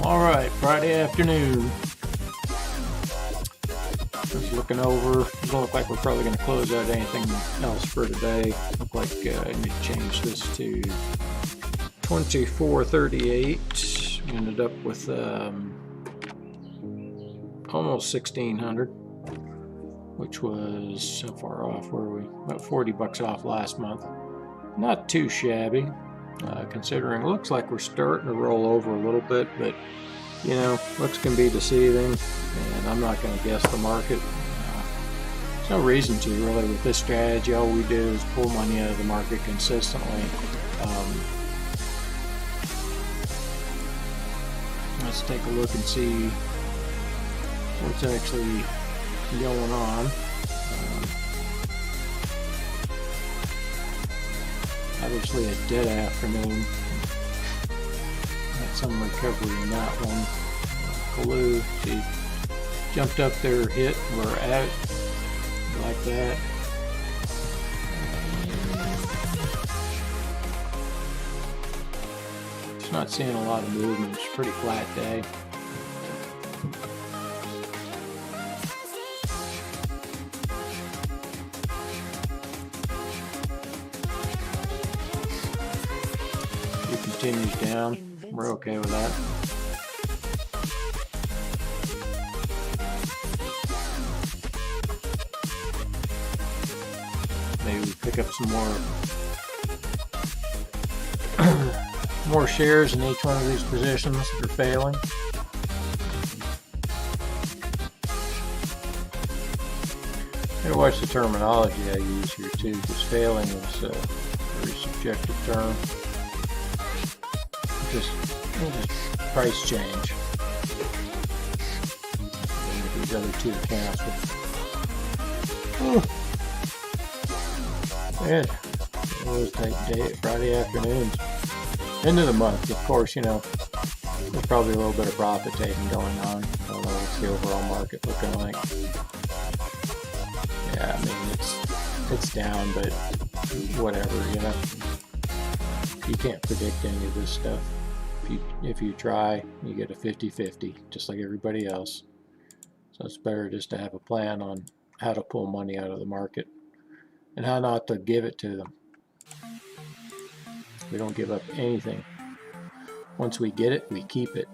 Alright, Friday afternoon. Just looking over. Doesn't look like we're probably going to close out anything else for today. Look like I need to change this to 2438. Ended up with almost 1600, which was so far off. Where were we? About 40 bucks off last month. Not too shabby. Considering it looks like we're starting to roll over a little bit, but you know, looks can be deceiving, and I'm not going to guess the market. There's no reason to really with this strategy. All we do is pull money out of the market consistently. Let's take a look and see what's actually going on. Obviously a dead afternoon. Got some recovery in that one. KALU, she jumped up there, hit, we're at it, like that. Just not seeing a lot of movement. It's a pretty flat day. Continues down. We're okay with that. Maybe we pick up some more shares in each one of these positions that are failing. Gotta watch the terminology I use here too, because failing is a very subjective term. Just price change. And these other two accounts. Man, those Friday afternoons. End of the month, of course, you know, there's probably a little bit of profit taking going on. I don't know what's the overall market looking like. Yeah, I mean, it's down, but whatever, you know. You can't predict any of this stuff. If you try, you get a 50-50, just like everybody else. So it's better just to have a plan on how to pull money out of the market and how not to give it to them. We don't give up anything. Once we get it, we keep it.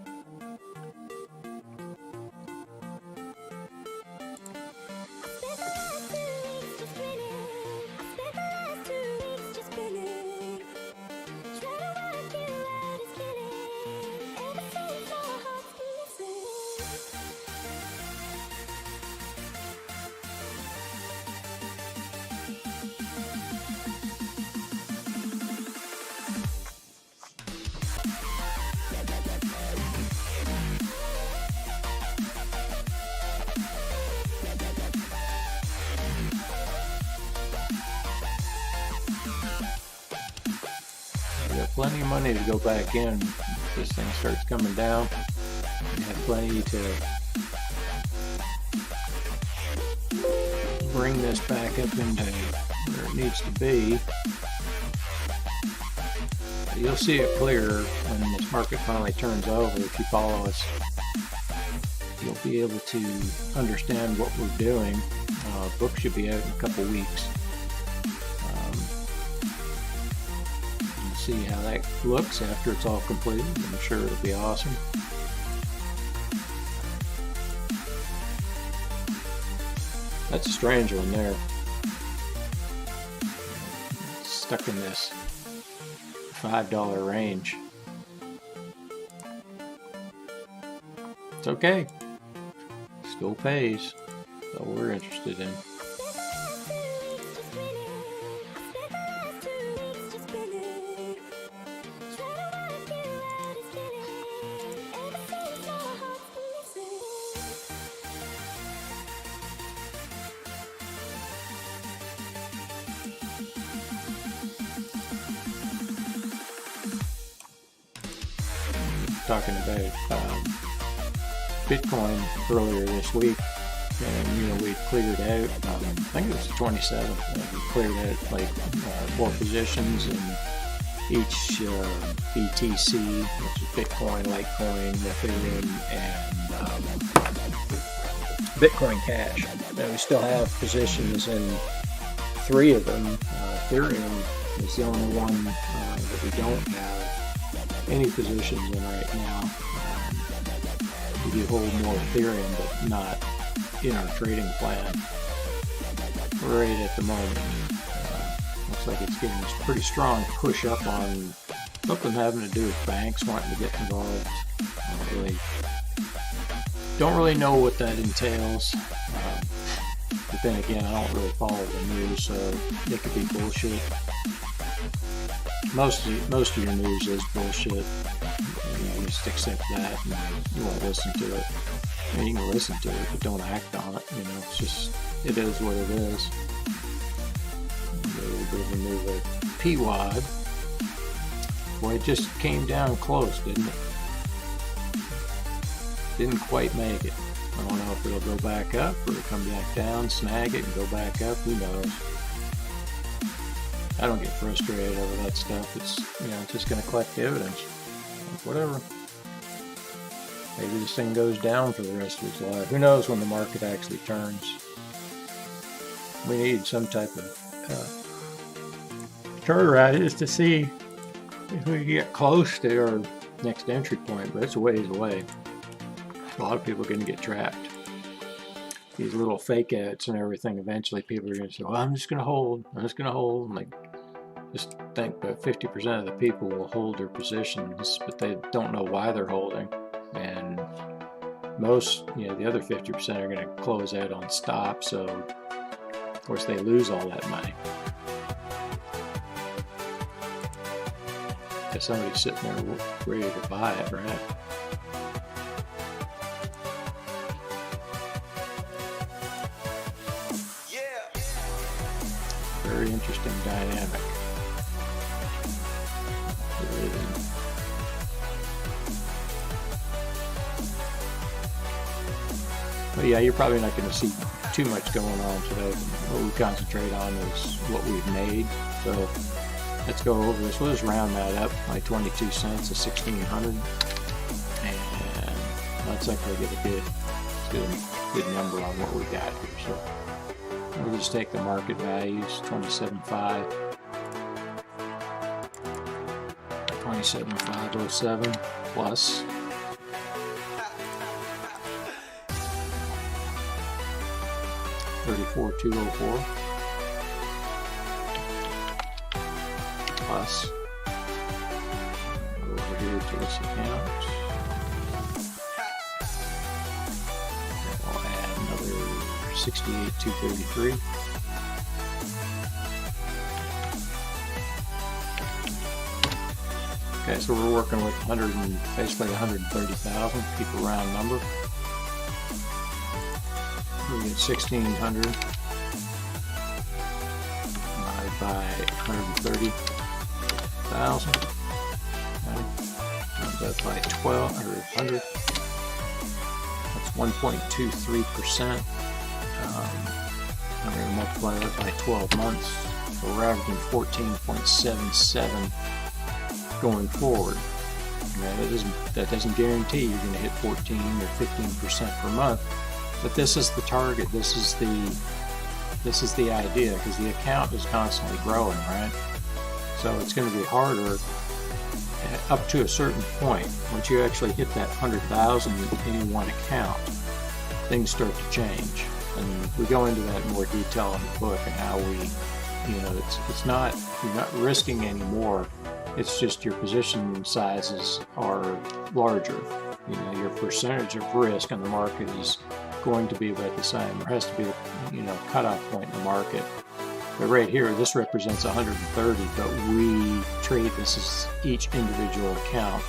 Plenty of money to go back in if this thing starts coming down. You have plenty to bring this back up into where it needs to be. You'll see it clearer when this market finally turns over. If you follow us, you'll be able to understand what we're doing. Book should be out in a couple weeks. See how that looks after it's all completed. I'm sure it'll be awesome. That's a strange one there. It's stuck in this $5 range. It's okay. Still pays. That's all we're interested in. Talking about Bitcoin earlier this week, and you know, we cleared out, I think it was the 27th, we cleared out like 4 positions, and each BTC, which is Bitcoin, Litecoin, Ethereum, and Bitcoin Cash. And we still have positions in 3 of them. Ethereum is the only one that we don't have any positions in right now. We do hold more Ethereum, but not in our trading plan right at the moment. Looks like it's getting this pretty strong push up on something having to do with banks wanting to get involved. Don't really know what that entails. But then again, I don't really follow the news, so it could be bullshit. Most of your news is bullshit. You just accept that and you won't listen to it. I mean, you can listen to it, but don't act on it. You know, it's just, it is what it is. A little bit of a move at PWAD. Boy, it just came down close, didn't it? Didn't quite make it. I don't know if it'll go back up or come back down, snag it, and go back up. Who knows? I don't get frustrated over that stuff. It's, you know, it's just going to collect dividends. Like, whatever. Maybe this thing goes down for the rest of its life. Who knows when the market actually turns? We need some type of turnaround just to see if we can get close to our next entry point, but it's a ways away. A lot of people are going to get trapped. These little fake outs and everything, eventually people are going to say, well, I'm just going to hold. I'm just going to hold. And like, just think about 50% of the people will hold their positions, but they don't know why they're holding. And most, you know, the other 50% are going to close out on stop. So, of course, they lose all that money. Because somebody's sitting there ready to buy it, right? Very interesting dynamic. But yeah, you're probably not going to see too much going on today. What we concentrate on is what we've made. So let's go over this. We'll just round that up by 22 cents to 1,600, and let's actually get a good number on what we got here. So we'll just take the market values, 27.5, 27.507 plus 34.204 plus, over here to this account, we'll add another 68,233. Okay, so we're working with basically 130,000, keep a round number. We get 1,600 divided by 130,000. Okay, times that by 12 or 100. That's 1.23%. I'm going to multiply that by 12 months. So we're averaging 14.77 going forward. Okay, that doesn't guarantee you're going to hit 14 or 15% per month. But this is the target. This is the idea, because the account is constantly growing, right? So it's going to be harder up to a certain point. Once you actually hit that 100,000 in any one account, things start to change. And we go into that in more detail in the book and how we, you know, it's not, you're not risking anymore. It's just your position sizes are larger. You know, your percentage of risk on the market is going to be about the same. There has to be a, you know, cutoff point in the market. But right here, this represents 130, but we trade this as each individual account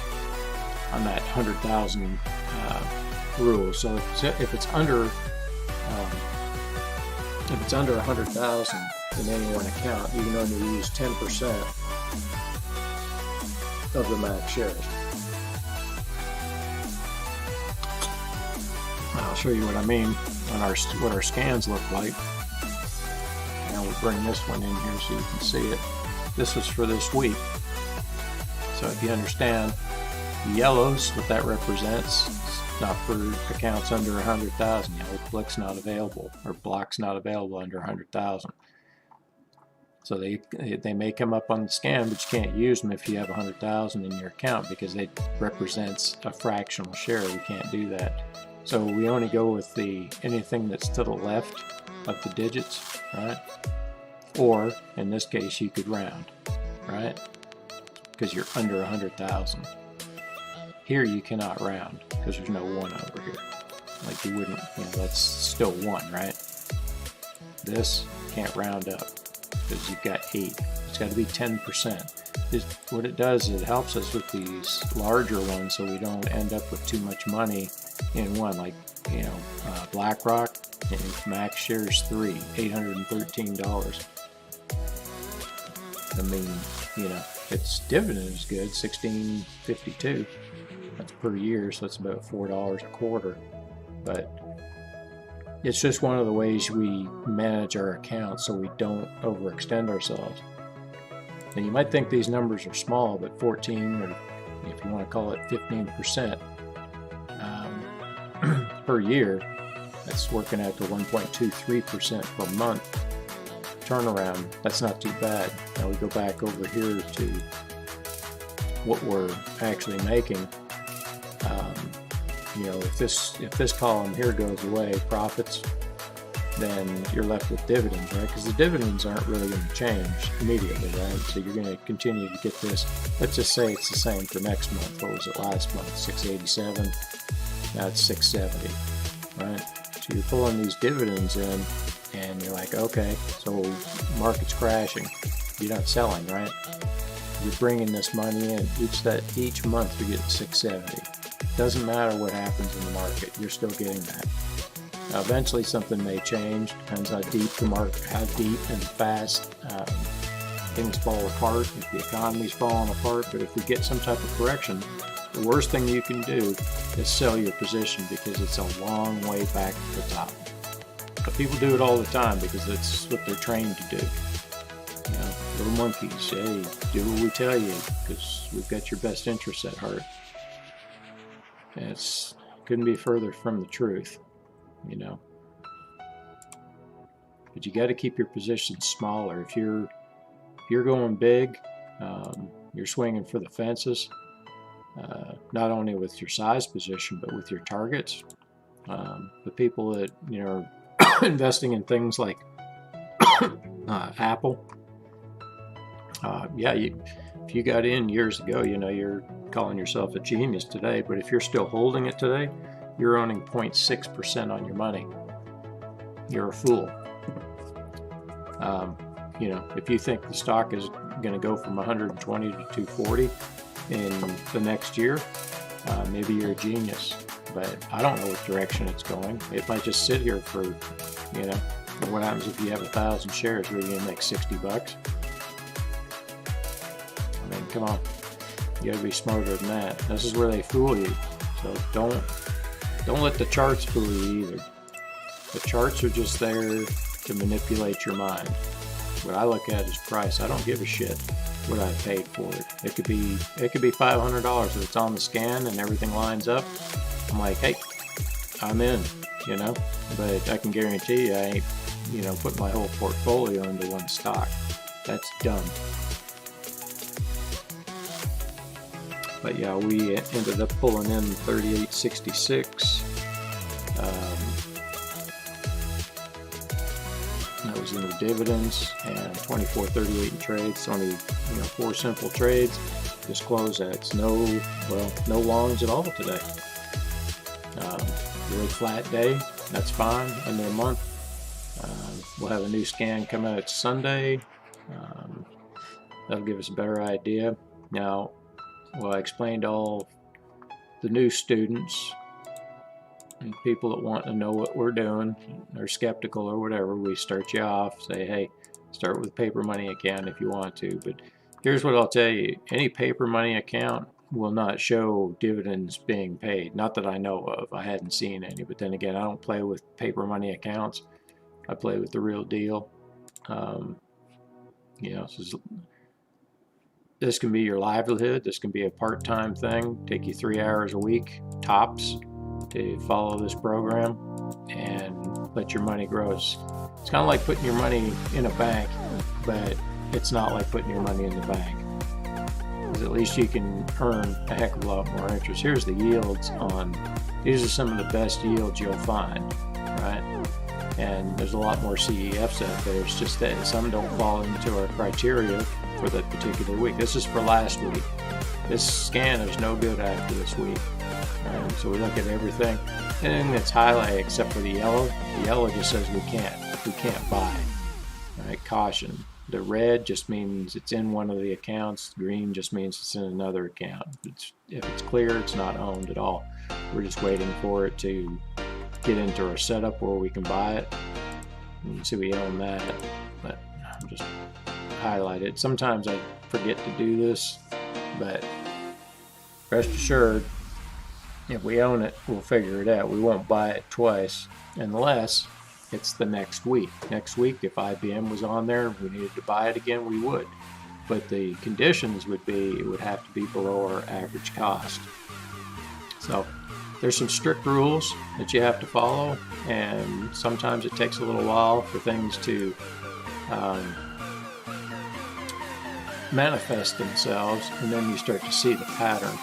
on that 100,000 rule. So if it's under 100,000 in any one account, you can only use 10% of the max shares. I'll show you what I mean on what our scans look like. And we'll bring this one in here so you can see it. This was for this week. So if you understand the yellows, what that represents, it's not for accounts under 100,000. Yellow click's not available, or block's not available under 100,000. So they may come up on the scan, but you can't use them if you have 100,000 in your account because it represents a fractional share. We can't do that. So we only go with anything that's to the left of the digits, right? Or in this case, you could round, right? Because you're under 100,000. Here you cannot round because there's no 1 over here. Like you wouldn't, that's still 1, right? This can't round up because you've got 8. It's got to be 10%. What it does is it helps us with these larger ones so we don't end up with too much money in one. Like, BlackRock and max shares 3, $813. I mean, its dividend is good, $16.52. That's per year, so that's about $4 a quarter. But it's just one of the ways we manage our accounts so we don't overextend ourselves. And you might think these numbers are small, but 14, or if you want to call it 15% per year, that's working out to 1.23% per month turnaround. That's not too bad. Now we go back over here to what we're actually making. If this column here goes away, profits, then you're left with dividends, right? Because the dividends aren't really going to change immediately, right? So you're going to continue to get this. Let's just say it's the same for next month. What was it last month? 687. Now it's 670, right? So you're pulling these dividends in, and you're like, okay, so market's crashing. You're not selling, right? You're bringing this money in. Each month you're getting 670. Doesn't matter what happens in the market, you're still getting that. Now, eventually something may change. Depends how deep the market, how deep and fast things fall apart. If the economy's falling apart, but if we get some type of correction, the worst thing you can do is sell your position because it's a long way back to the top. But people do it all the time because it's what they're trained to do. Little monkeys, hey, do what we tell you because we've got your best interests at heart. And it couldn't be further from the truth, But you got to keep your positions smaller. If you're going big, you're swinging for the fences. Not only with your size position, but with your targets. The people that are investing in things like Apple. If you got in years ago, you're calling yourself a genius today, but if you're still holding it today, you're owning 0.6% on your money. You're a fool. If you think the stock is going to go from 120 to 240 in the next year, maybe you're a genius, but I don't know what direction it's going. It might just sit here for, what happens if you have 1,000 shares? Are you going to make $60? I mean, come on. You gotta be smarter than that. This is where they fool you. So don't let the charts fool you either. The charts are just there to manipulate your mind. What I look at is price. I don't give a shit what I paid for it. It could be $500 if it's on the scan and everything lines up. I'm like, hey, I'm in, But I can guarantee you I ain't, put my whole portfolio into one stock. That's dumb. But yeah, we ended up pulling in 38.66. That was in the dividends, and 24.38 in trades. Only 4 simple trades. Just close that. No longs at all today. Really flat day. That's fine. End of the month. We'll have a new scan come out Sunday. That'll give us a better idea. Now, well, I explained all the new students and people that want to know what we're doing, are skeptical or whatever. We start you off, say, hey, start with a paper money account if you want to. But here's what I'll tell you. Any paper money account will not show dividends being paid. Not that I know of. I hadn't seen any. But then again, I don't play with paper money accounts. I play with the real deal. this can be your livelihood. This can be a part-time thing. Take you 3 hours a week, tops, to follow this program and let your money grow. It's kind of like putting your money in a bank, but it's not like putting your money in the bank. Because at least you can earn a heck of a lot more interest. Here's the yields on, these are some of the best yields you'll find, right? And there's a lot more CEFs out there. It's just that some don't fall into our criteria for that particular week. This is for last week. This scan is no good after this week. So we look at everything, and it's highlighted except for the yellow. The yellow just says we can't buy. Right? Caution. The red just means it's in one of the accounts. Green just means it's in another account. If it's clear, it's not owned at all. We're just waiting for it to get into our setup where we can buy it. You can see we own that, but I'll just highlight it. Sometimes I forget to do this, but rest assured, if we own it, we'll figure it out. We won't buy it twice unless it's the next week. Next week, if IBM was on there, we needed to buy it again, we would. But the conditions would be, it would have to be below our average cost. So there's some strict rules that you have to follow, and sometimes it takes a little while for things to manifest themselves, and then you start to see the pattern.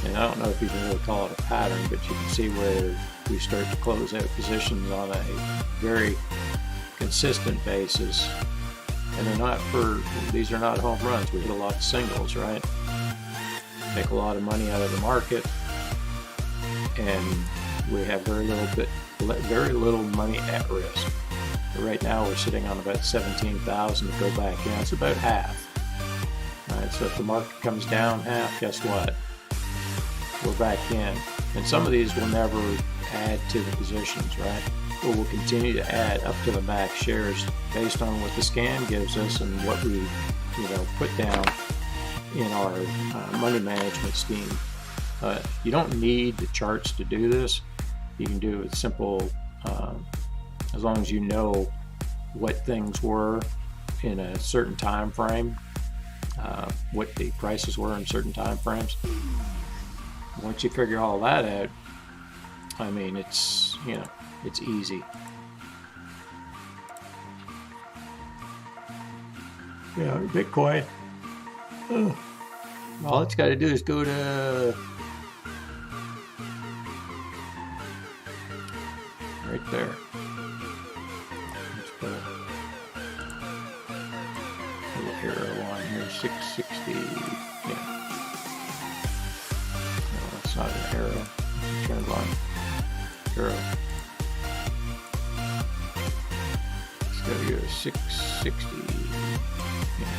And I don't know if you can really call it a pattern, but you can see where we start to close out positions on a very consistent basis. And these are not home runs. We hit a lot of singles, right? Take a lot of money out of the market, and we have very little money at risk. But right now we're sitting on about 17,000 to go back in. It's about half. Right, so if the market comes down half, guess what? We're back in. And some of these will never add to the positions, right? But we'll continue to add up to the max shares based on what the scan gives us and what we, put down in our money management scheme. You don't need the charts to do this. You can do it simple, as long as you know what things were in a certain time frame, what the prices were in certain time frames. Once you figure all that out, I mean, it's easy. Yeah, Bitcoin. All it's got to do is go to right there. Let's put a little arrow on here, 660. Yeah. It's not an arrow, it's a trend line. Arrow. It's got to go to 660. Yeah.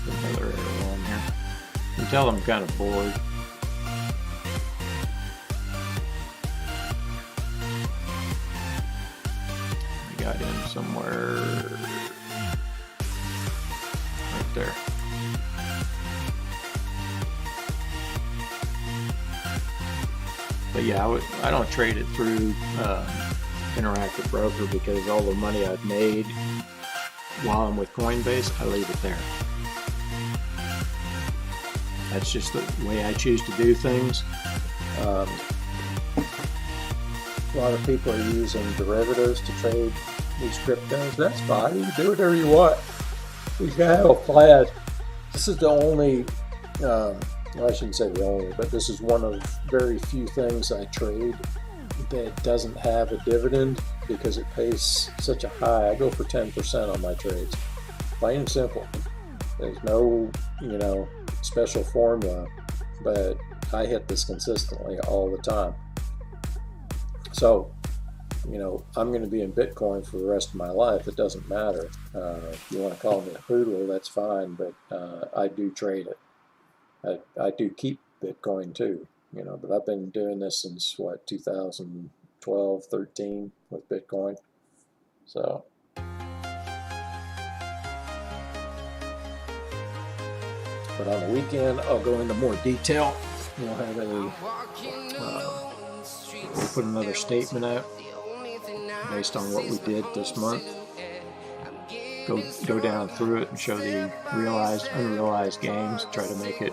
Put another arrow on here. You can tell I'm kind of bored. I got in somewhere. There. But yeah, I don't trade it through Interactive Broker because all the money I've made while I'm with Coinbase, I leave it there. That's just the way I choose to do things. A lot of people are using derivatives to trade these cryptos. That's fine. You can do whatever you want. You gotta have a plan. This is the only, well, I shouldn't say the only, but this is one of very few things I trade that doesn't have a dividend because it pays such a high. I go for 10% on my trades. Plain and simple. There's no, special formula, but I hit this consistently all the time. So, I'm going to be in Bitcoin for the rest of my life. It doesn't matter. If you want to call me a hoodlum, that's fine, but I do trade it. I do keep Bitcoin too, but I've been doing this since, 2012, 13 with Bitcoin. So. But on the weekend, I'll go into more detail. We'll have we'll put another statement out. based on what we did this month. Go down through it and show the realized, unrealized gains. Try to make it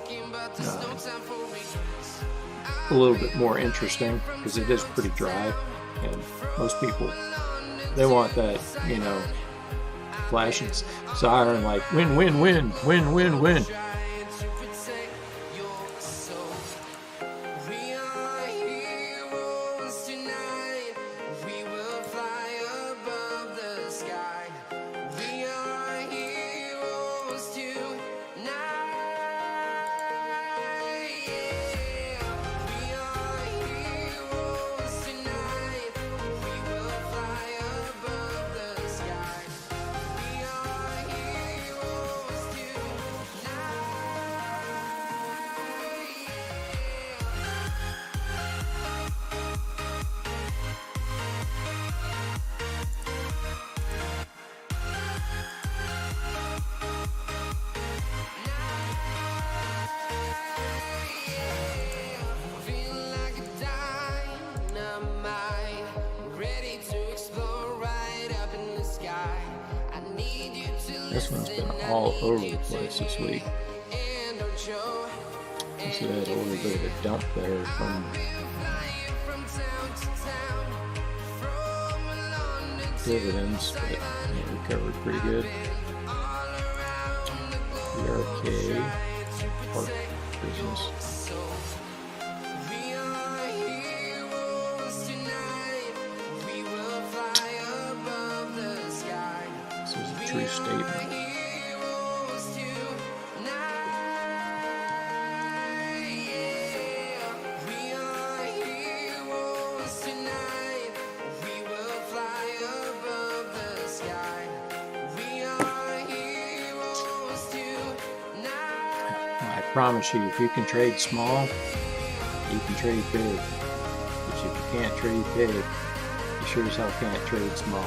a little bit more interesting, because it is pretty dry, and most people, they want that, you know, flashing siren like win, win, win, win, win, win. This one's been all over the place this week. So we had a little bit of a dump there from dividends, but it recovered pretty good. BRK, part business. This is a true statement. I promise you, if you can trade small, you can trade big. But if you can't trade big, you sure as hell can't trade small.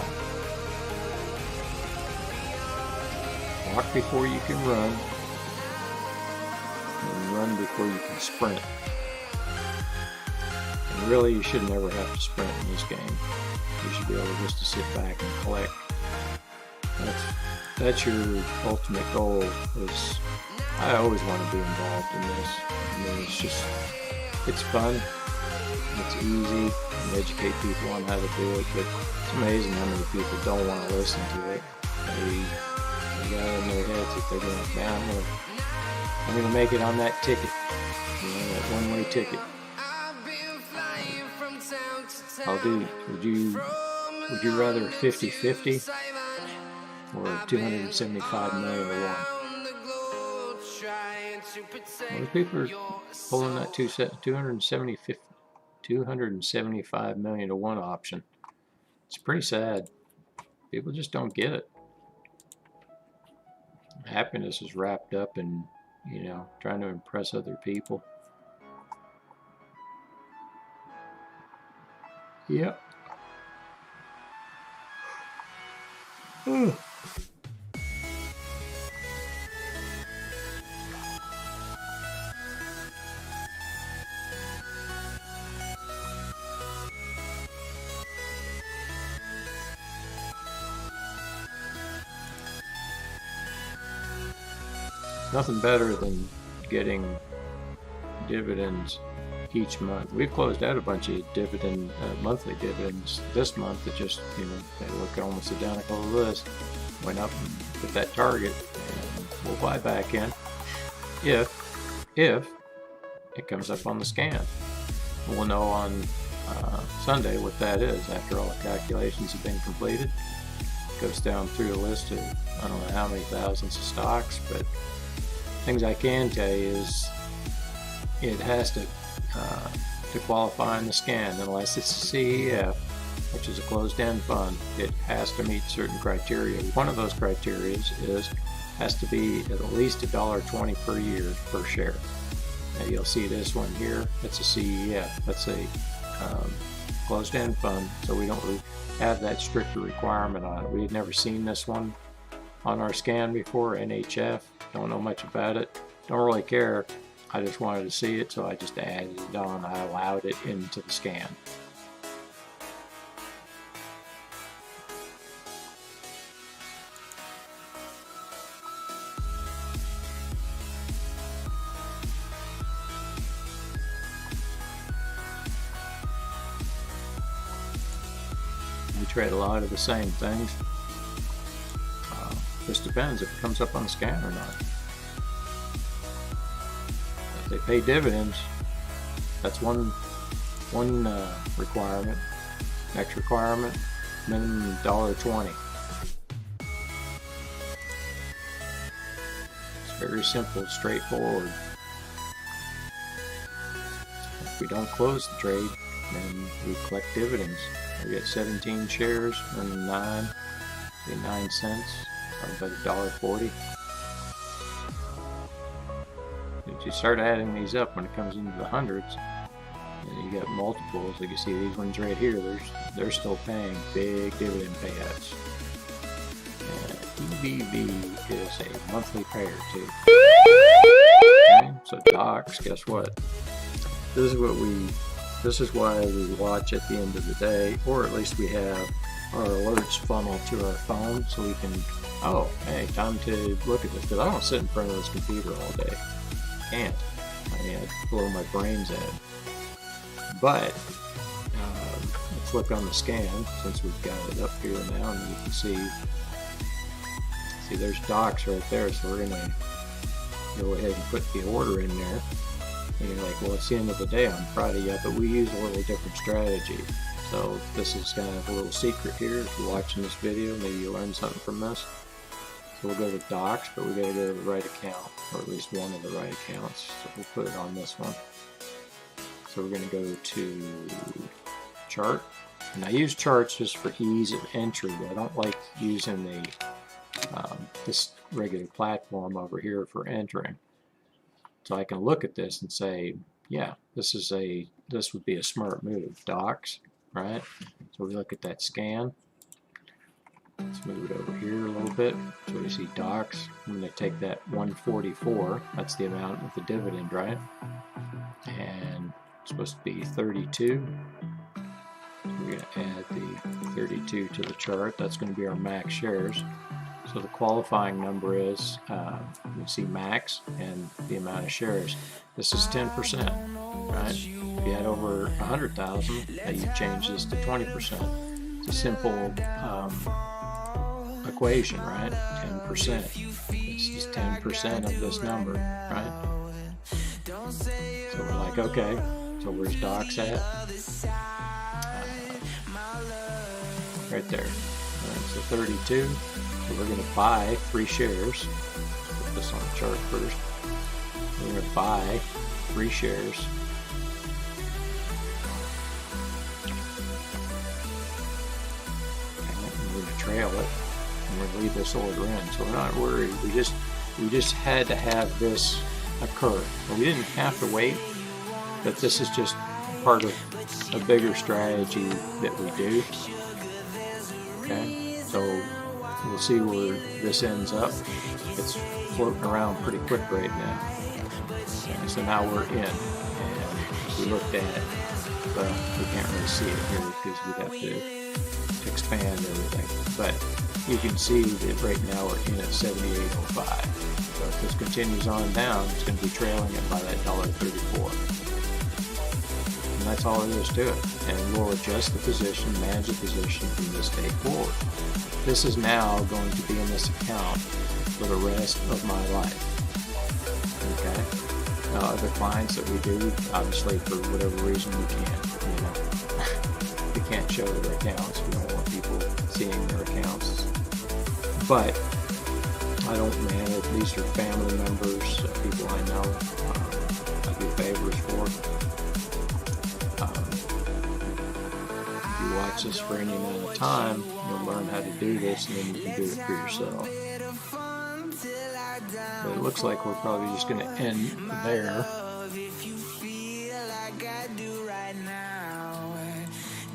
Walk before you can run, and run before you can sprint. And really, you should never have to sprint in this game. You should be able just to sit back and collect. That's your ultimate goal. Is I always want to be involved in this. I mean, it's fun, it's easy, and educate people on how to do it, but it's amazing how many people don't want to listen to it. They got in their heads that they're going, man, I'm going to make it on that ticket, you know, that one-way ticket. Would you rather 50-50 or 275 million to 1? Most people are pulling that 275 million to 1 option. It's pretty sad. People just don't get it. Happiness is wrapped up in, you know, trying to impress other people. Yep. Nothing better than getting dividends each month. We've closed out a bunch of monthly dividends this month that just, you know, they look almost identical to this. Went up and hit that target, and we'll buy back in if it comes up on the scan. We'll know on Sunday what that is after all the calculations have been completed. It goes down through a list of I don't know how many thousands of stocks, but things I can tell you is it has to qualify in the scan, unless it's a CEF, which is a closed-end fund. It has to meet certain criteria. One of those criteria has to be at least $1.20 per year per share. Now you'll see this one here. It's a CEF. That's a closed-end fund, so we don't really have that stricter requirement on it. We had never seen this one on our scan before. NHF. Don't know much about it. Don't really care. I just wanted to see it, so I just added it on. I allowed it into the scan. trade a lot of the same things. Just depends if it comes up on the scan or not. If they pay dividends, that's one requirement. Next requirement, minimum $1.20. It's very simple, straightforward. If we don't close the trade, then we collect dividends. We get 17 shares and 9 cents, or about $1.40. If you start adding these up when it comes into the hundreds, and you got multiples, like you see these ones right here, they're still paying big dividend payouts. And EBV is a monthly payer too. Okay, so docs, guess what? This is why we watch at the end of the day, or at least we have our alerts funnel to our phone, so we can, oh, hey, time to look at this, because I don't sit in front of this computer all day. Can't. I mean, I'd blow my brains out. But let's look on the scan, since we've got it up here now, and you can see there's docs right there, so we're going to go ahead and put the order in there. And you're like, well, it's the end of the day on Friday yet, but we use a little different strategy. So this is kind of a little secret here. If you're watching this video, maybe you learned something from this. So we'll go to docs, but we got to go to the right account, or at least one of the right accounts. So we'll put it on this one. So we're going to go to chart, and I use charts just for ease of entry. I don't like using the this regular platform over here for entering. So I can look at this and say, yeah, this would be a smart move. Docs, right? So we look at that scan. Let's move it over here a little bit. So we see docs. I'm going to take that 144. That's the amount of the dividend, right? And it's supposed to be 32. So we're going to add the 32 to the chart. That's going to be our max shares. So the qualifying number is, you see max and the amount of shares. This is 10%, right? If you had over 100,000, you change this to 20%. It's a simple equation, right? 10%. This is 10% of this number, right? So we're like, okay, so where's docs at? Right there. So 32. So we're going to buy 3 shares. Let's put this on the chart first. We're going to buy 3 shares. And we're going to trail it. And we're going to leave this order in. So we're not worried. We just had to have this occur. Well, we didn't have to wait, but this is just part of a bigger strategy that we do. Okay, so we'll see where this ends up. It's floating around pretty quick right now. Okay, so now we're in, and we looked at it, but we can't really see it here because we'd have to expand everything. But you can see that right now we're in at 78.05. So if this continues on down, it's going to be trailing it by that $1.34. And that's all there is to it. And we'll adjust the position, manage the position from this day forward. This is now going to be in this account for the rest of my life. Okay. Now, other clients that we do, obviously for whatever reason we can't, we can't show their accounts. We don't want people seeing their accounts. But I don't manage. These are family members, people I know. I do favors for. If you watch this for any amount of time, you'll learn how to do this, and then you can do it for yourself. But it looks like we're probably just going to end there.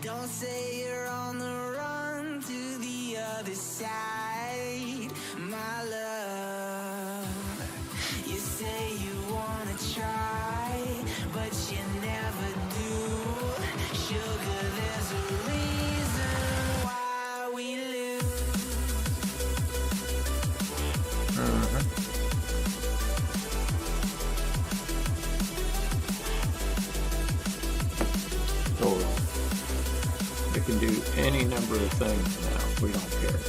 Don't say you're on the run to the other side, my love. You say you wanna try, but you never do. Sugar, there's a reason why we lose. It can do any number of things now. We don't care.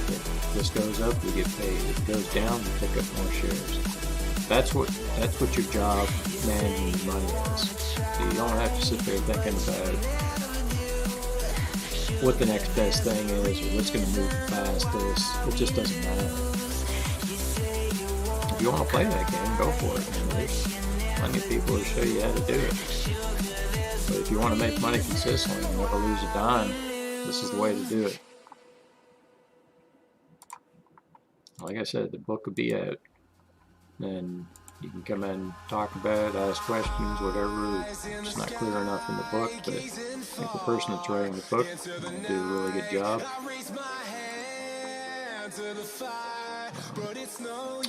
If this goes up, we get paid. If it goes down, we pick up more shares. That's what your job managing your money is. So you don't have to sit there thinking about what the next best thing is or what's going to move past this. It just doesn't matter. If you want to play that game, go for it. There's plenty of people who show you how to do it. But if you want to make money consistently and never lose a dime, this is the way to do it. Like I said, the book will be out. Then you can come in, talk about it, ask questions, whatever. It's not clear enough in the book, but I think the person that's writing the book will do a really good job.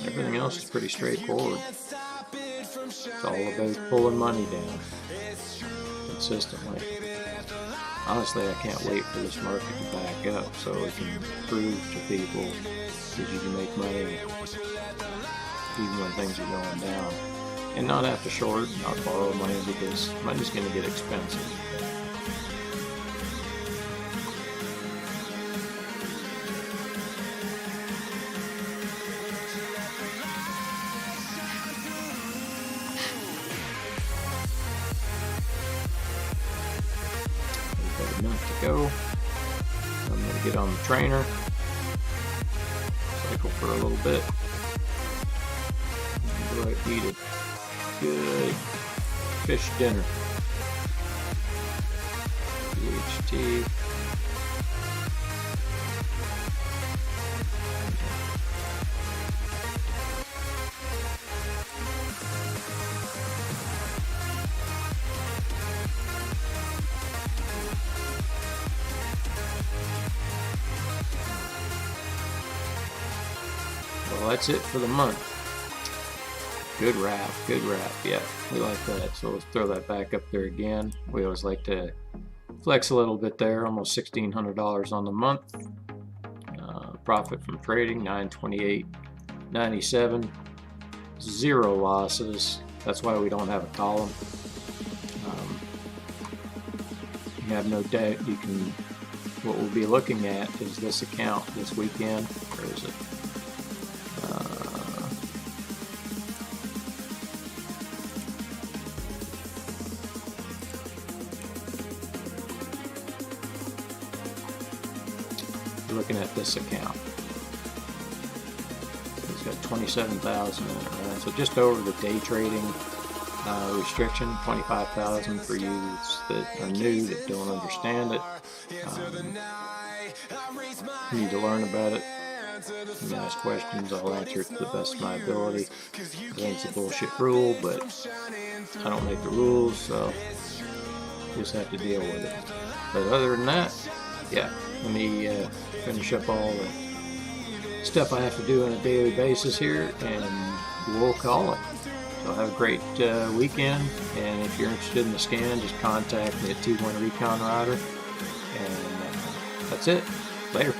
Everything else is pretty straightforward. It's all about pulling money down consistently. Honestly, I can't wait for this market to back up so we can prove to people that you can make money even when things are going down, and not have to short, not borrow money, because money's going to get expensive. We've got a minute to go. I'm going to get on the trainer, cycle for a little bit. Eat a good fish dinner. DHT. Well, that's it for the month. Good wrap, yeah, we like that. So let's throw that back up there again. We always like to flex a little bit there, almost $1,600 on the month. Profit from trading, $928.97. 0 losses. That's why we don't have a column. You have no doubt you can, what we'll be looking at is this account this weekend. Where is it? Looking at this account, it's got 27,000 in it, right? So just over the day trading restriction, 25,000 for you that are new, that don't understand it. You need to learn about it. You can ask questions, I'll answer it to the best of my ability. I think it's a bullshit rule, but I don't make the rules, so you just have to deal with it. But other than that, yeah, let me finish up all the stuff I have to do on a daily basis here, and we'll call it. So have a great weekend, and if you're interested in the scan, just contact me at T1 Recon Rider, and that's it. Later.